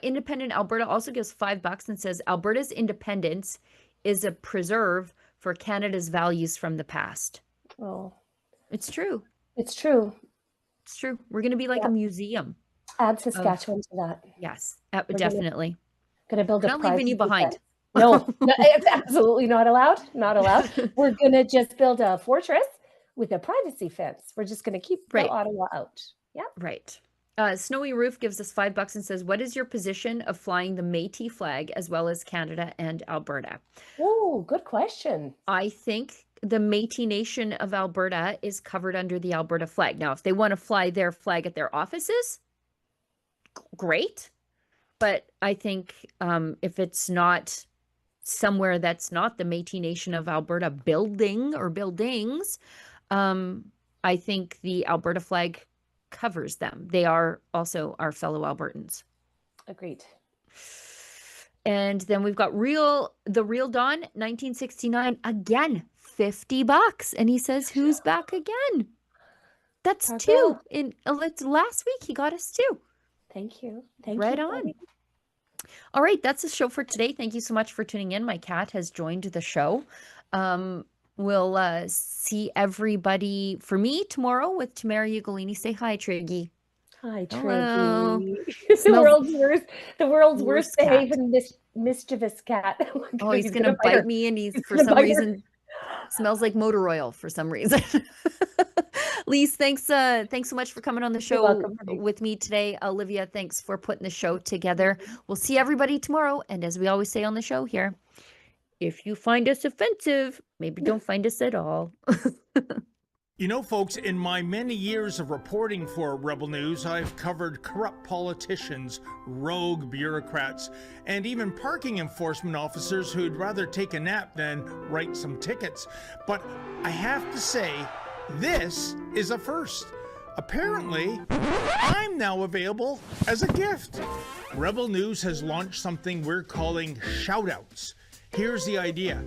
Independent Alberta also gives $5 and says Alberta's independence is a preserve for Canada's values from the past. Oh, it's true. It's true. It's true. We're going to be like a museum. Add Saskatchewan to that. Yes, definitely. Going to build a. Not leaving you behind. No, it's absolutely not allowed. Not allowed. We're going to just build a fortress with a privacy fence. We're just going to keep Ottawa out. Yeah. Right. Snowy Roof gives us $5 and says, what is your position of flying the Métis flag as well as Canada and Alberta? Oh, good question. I think the Métis Nation of Alberta is covered under the Alberta flag. Now, if they want to fly their flag at their offices, great. But I think if it's not somewhere that's not the Métis Nation of Alberta building or buildings, I think the Alberta flag covers them. They are also our fellow Albertans. Agreed. And then we've got the Real Don, 1969, again, $50. And he says, who's back again? That's Our 2. It's last week he got us 2. Thank you. Right on. All right, that's the show for today. Thank you so much for tuning in. My cat has joined the show. We'll see everybody for me tomorrow with Tamara Ugolini. Say hi, Triggy. Hi, Hello. Triggy. the world's worst behaving mischievous cat. Oh, he's gonna bite me, and he's for some reason smells like motor oil for some reason. Lise, thanks so much for coming on the show with me today. Olivia, thanks for putting the show together. We'll see everybody tomorrow. And as we always say on the show here, if you find us offensive, maybe don't find us at all. You know, folks, in my many years of reporting for Rebel News, I've covered corrupt politicians, rogue bureaucrats, and even parking enforcement officers who'd rather take a nap than write some tickets. But I have to say, this is a first. Apparently, I'm now available as a gift. Rebel News has launched something we're calling shoutouts. Here's the idea.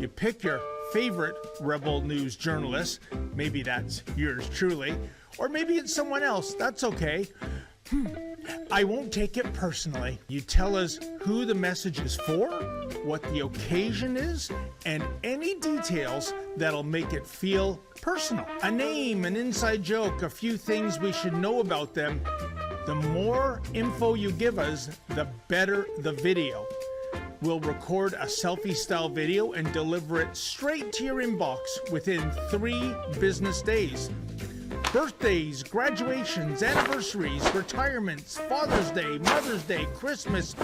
You pick your favorite Rebel News journalist, maybe that's yours truly, or maybe it's someone else, that's okay. I won't take it personally. You tell us who the message is for, what the occasion is, and any details that'll make it feel personal. A name, an inside joke, a few things we should know about them. The more info you give us, the better the video. We'll record a selfie-style video and deliver it straight to your inbox within 3 business days. Birthdays, graduations, anniversaries, retirements, Father's Day, Mother's Day, Christmas,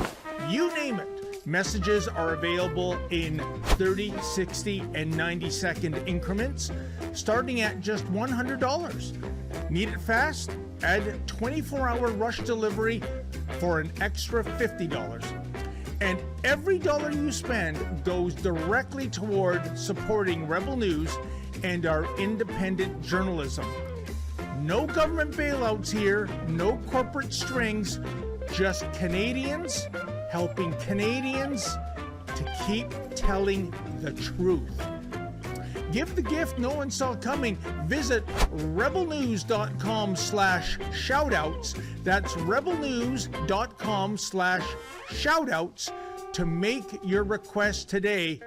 you name it. Messages are available in 30, 60, and 90-second increments, starting at just $100. Need it fast? Add 24-hour rush delivery for an extra $50. And every dollar you spend goes directly toward supporting Rebel News and our independent journalism. No government bailouts here, no corporate strings, just Canadians helping Canadians to keep telling the truth. Give the gift no one saw coming. Visit rebelnews.com/shoutouts. That's rebelnews.com/shoutouts to make your request today